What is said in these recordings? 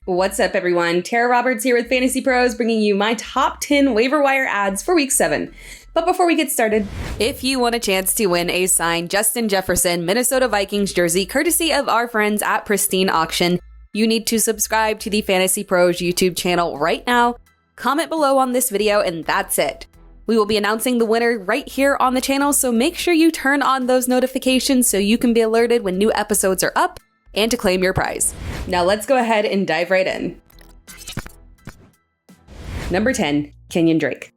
What's up, everyone? Tara Roberts here with Fantasy Pros, bringing you my top 10 waiver wire ads for week 7. But before we get started, if you want a chance to win a signed Justin Jefferson Minnesota Vikings jersey courtesy of our friends at Pristine Auction, you need to subscribe to the Fantasy Pros YouTube channel right now, comment below on this video, and that's it. We will be announcing the winner right here on the channel, so make sure you turn on those notifications so you can be alerted when new episodes are up and to claim your prize. Now let's go ahead and dive right in. Number 10, Kenyan Drake.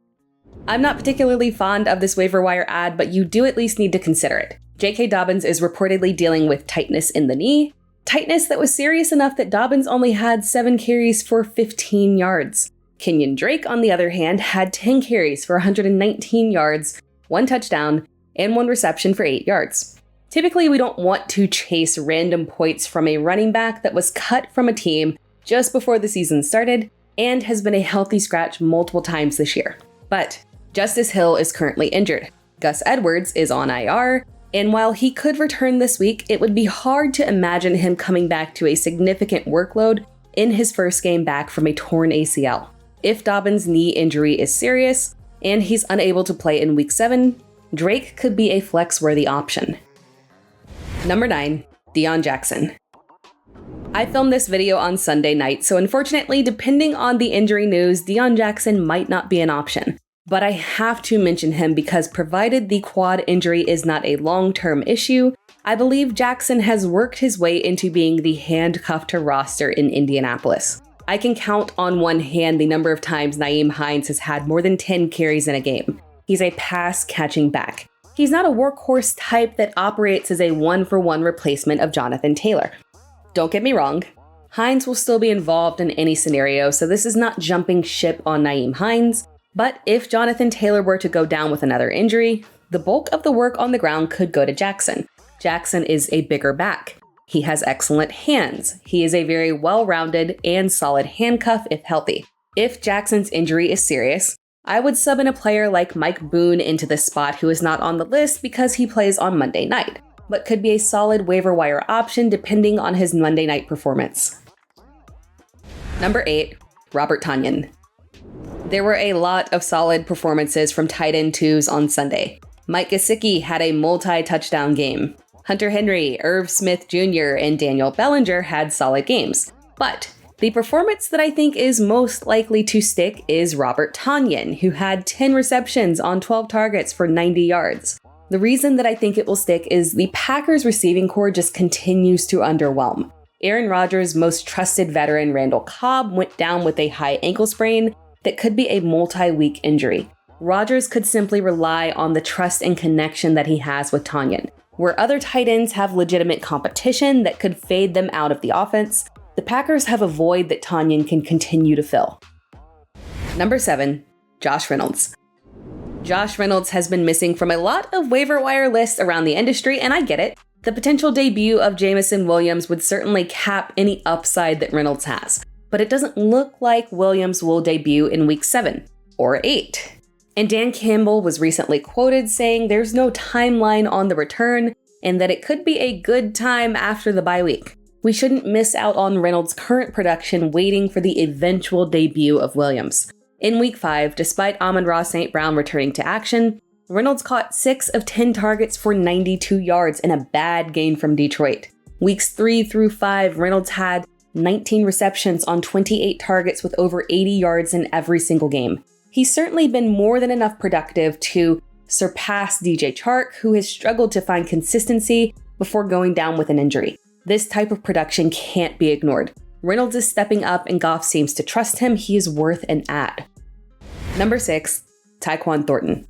I'm not particularly fond of this waiver wire ad, but you do at least need to consider it. J.K. Dobbins is reportedly dealing with tightness in the knee, tightness that was serious enough that Dobbins only had 7 carries for 15 yards. Kenyan Drake, on the other hand, had 10 carries for 119 yards, 1 touchdown, and 1 reception for 8 yards. Typically, we don't want to chase random points from a running back that was cut from a team just before the season started and has been a healthy scratch multiple times this year. But Justice Hill is currently injured. Gus Edwards is on IR, and while he could return this week, it would be hard to imagine him coming back to a significant workload in his first game back from a torn ACL. If Dobbins' knee injury is serious and he's unable to play in week 7, Drake could be a flex-worthy option. Number 9, Dion Jackson. I filmed this video on Sunday night, so unfortunately, depending on the injury news, Dion Jackson might not be an option. But I have to mention him because provided the quad injury is not a long-term issue, I believe Jackson has worked his way into being the handcuff to roster in Indianapolis. I can count on one hand the number of times Nyheim Hines has had more than 10 carries in a game. He's a pass-catching back. He's not a workhorse type that operates as a one-for-one replacement of Jonathan Taylor. Don't get me wrong, Hines will still be involved in any scenario, so this is not jumping ship on Nyheim Hines. But if Jonathan Taylor were to go down with another injury, the bulk of the work on the ground could go to Jackson. Jackson is a bigger back. He has excellent hands. He is a very well-rounded and solid handcuff if healthy. If Jackson's injury is serious, I would sub in a player like Mike Boone into this spot who is not on the list because he plays on Monday night, but could be a solid waiver wire option depending on his Monday night performance. Number 8, Robert Tonyan. There were a lot of solid performances from tight end 2s on Sunday. Mike Gesicki had a multi-touchdown game. Hunter Henry, Irv Smith Jr., and Daniel Bellinger had solid games. But the performance that I think is most likely to stick is Robert Tonyan, who had 10 receptions on 12 targets for 90 yards. The reason that I think it will stick is the Packers receiving corps just continues to underwhelm. Aaron Rodgers' most trusted veteran Randall Cobb went down with a high ankle sprain that could be a multi-week injury. Rodgers could simply rely on the trust and connection that he has with Tonyan. Where other tight ends have legitimate competition that could fade them out of the offense, the Packers have a void that Tonyan can continue to fill. Number 7, Josh Reynolds. Josh Reynolds has been missing from a lot of waiver wire lists around the industry, and I get it. The potential debut of Jameson Williams would certainly cap any upside that Reynolds has, but it doesn't look like Williams will debut in week 7 or 8. And Dan Campbell was recently quoted saying there's no timeline on the return and that it could be a good time after the bye week. We shouldn't miss out on Reynolds' current production waiting for the eventual debut of Williams. In week 5, despite Amon-Ra St. Brown returning to action, Reynolds caught 6 of 10 targets for 92 yards in a bad game from Detroit. Weeks 3 through 5, Reynolds had 19 receptions on 28 targets with over 80 yards in every single game. He's certainly been more than enough productive to surpass DJ Chark, who has struggled to find consistency before going down with an injury. This type of production can't be ignored. Reynolds is stepping up and Goff seems to trust him. He is worth an ad. Number 6, Taekwon Thornton.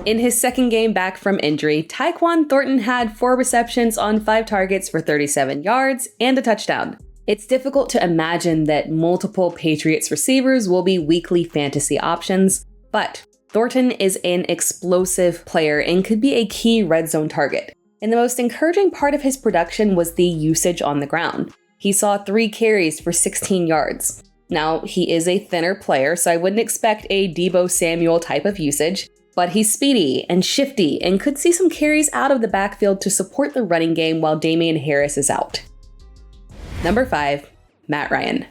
In his second game back from injury, Taekwon Thornton had 4 receptions on 5 targets for 37 yards and a touchdown. It's difficult to imagine that multiple Patriots receivers will be weekly fantasy options, but Thornton is an explosive player and could be a key red zone target. And the most encouraging part of his production was the usage on the ground. He saw 3 carries for 16 yards. Now, he is a thinner player, so I wouldn't expect a Deebo Samuel type of usage, but he's speedy and shifty and could see some carries out of the backfield to support the running game while Damian Harris is out. Number 5, Matt Ryan.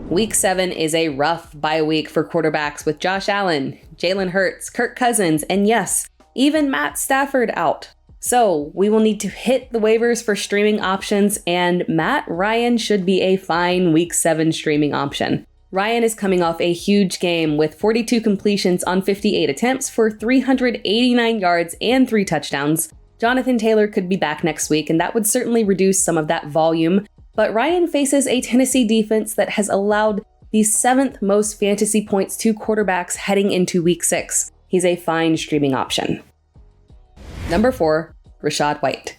Week 7 is a rough bye week for quarterbacks with Josh Allen, Jalen Hurts, Kirk Cousins, and yes, even Matt Stafford out. So we will need to hit the waivers for streaming options, and Matt Ryan should be a fine Week 7 streaming option. Ryan is coming off a huge game with 42 completions on 58 attempts for 389 yards and 3 touchdowns. Jonathan Taylor could be back next week, and that would certainly reduce some of that volume. But Ryan faces a Tennessee defense that has allowed the 7th most fantasy points to quarterbacks heading into Week 6. He's a fine streaming option. Number 4, Rashad White.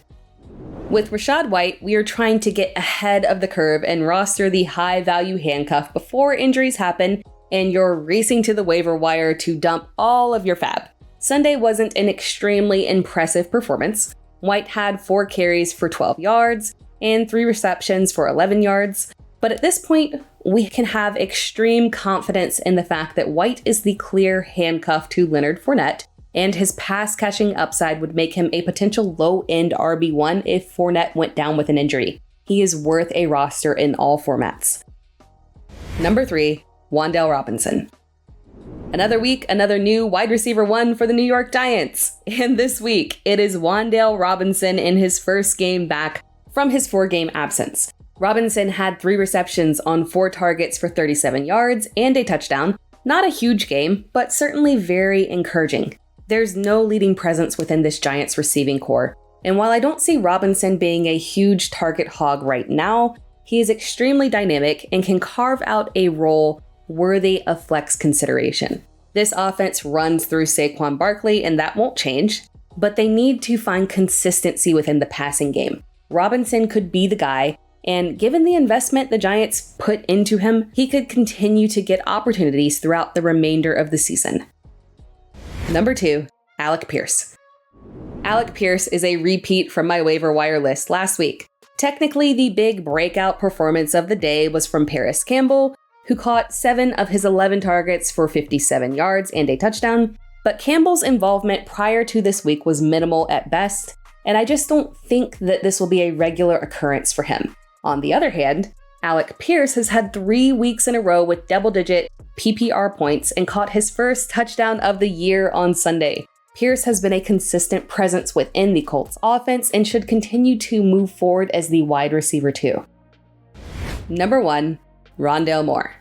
With Rashad White, we are trying to get ahead of the curve and roster the high-value handcuff before injuries happen and you're racing to the waiver wire to dump all of your fab. Sunday wasn't an extremely impressive performance. White had 4 carries for 12 yards and 3 receptions for 11 yards. But at this point, we can have extreme confidence in the fact that White is the clear handcuff to Leonard Fournette, and his pass-catching upside would make him a potential low-end RB1 if Fournette went down with an injury. He is worth a roster in all formats. Number 3, Wandell Robinson. Another week, another new wide receiver 1 for the New York Giants. And this week, it is Wandell Robinson in his first game back from his 4-game absence. Robinson had 3 receptions on 4 targets for 37 yards and a touchdown. Not a huge game, but certainly very encouraging. There's no leading presence within this Giants receiving core. And while I don't see Robinson being a huge target hog right now, he is extremely dynamic and can carve out a role worthy of flex consideration. This offense runs through Saquon Barkley, and that won't change, but they need to find consistency within the passing game. Robinson could be the guy, and given the investment the Giants put into him, he could continue to get opportunities throughout the remainder of the season. Number 2, Alec Pierce. Alec Pierce is a repeat from my waiver wire list last week. Technically, the big breakout performance of the day was from Paris Campbell, who caught 7 of his 11 targets for 57 yards and a touchdown, but Campbell's involvement prior to this week was minimal at best, and I just don't think that this will be a regular occurrence for him. On the other hand, Alec Pierce has had 3 weeks in a row with double-digit PPR points and caught his first touchdown of the year on Sunday. Pierce has been a consistent presence within the Colts offense and should continue to move forward as the wide receiver 2. Number 1, Rondell Moore.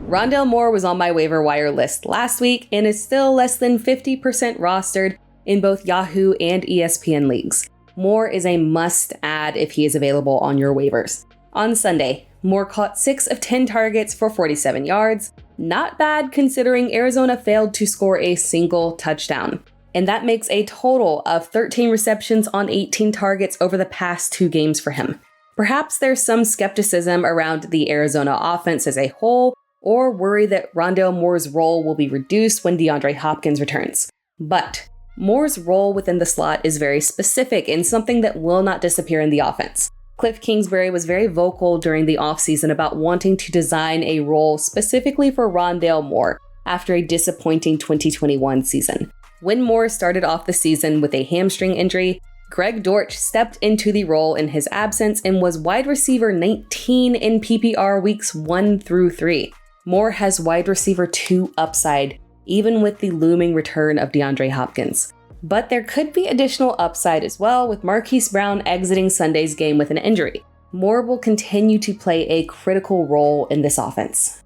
Rondell Moore was on my waiver wire list last week and is still less than 50% rostered in both Yahoo and ESPN leagues. Moore is a must-add if he is available on your waivers. On Sunday, Moore caught 6 of 10 targets for 47 yards. Not bad considering Arizona failed to score a single touchdown. And that makes a total of 13 receptions on 18 targets over the past 2 games for him. Perhaps there's some skepticism around the Arizona offense as a whole, or worry that Rondell Moore's role will be reduced when DeAndre Hopkins returns. But Moore's role within the slot is very specific and something that will not disappear in the offense. Cliff Kingsbury was very vocal during the offseason about wanting to design a role specifically for Rondell Moore after a disappointing 2021 season. When Moore started off the season with a hamstring injury, Greg Dortch stepped into the role in his absence and was wide receiver 19 in PPR weeks 1 through 3. Moore has wide receiver 2 upside, even with the looming return of DeAndre Hopkins. But there could be additional upside as well, with Marquise Brown exiting Sunday's game with an injury. Moore will continue to play a critical role in this offense.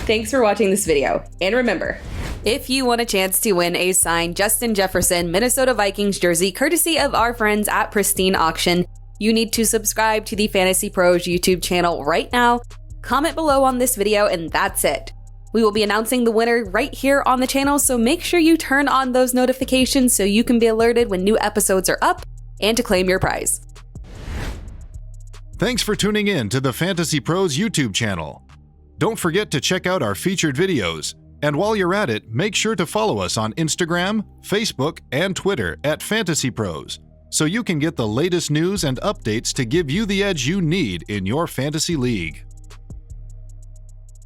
Thanks for watching this video, and remember, if you want a chance to win a signed Justin Jefferson Minnesota Vikings jersey courtesy of our friends at Pristine Auction, you need to subscribe to the Fantasy Pros YouTube channel right now, comment below on this video, and that's it. We will be announcing the winner right here on the channel, so make sure you turn on those notifications so you can be alerted when new episodes are up and to claim your prize. Thanks for tuning in to the Fantasy Pros YouTube channel. Don't forget to check out our featured videos. And while you're at it, make sure to follow us on Instagram, Facebook, and Twitter at FantasyPros, so you can get the latest news and updates to give you the edge you need in your fantasy league.